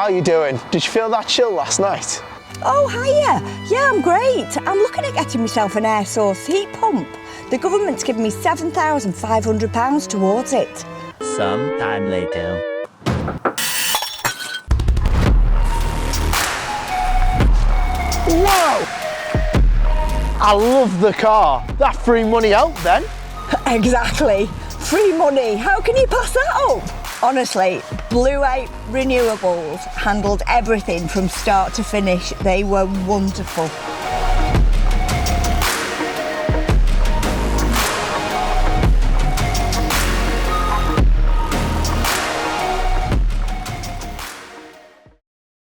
How you doing? Did you feel that chill last night? Oh, hiya. Yeah, I'm great. I'm looking at getting myself an air source heat pump. The government's given me £7,500 towards it. Some time later. Whoa! I love the car. That free money out then. Exactly. Free money. How can you pass that up? Honestly, Blue Ape Renewables handled everything from start to finish. They were wonderful.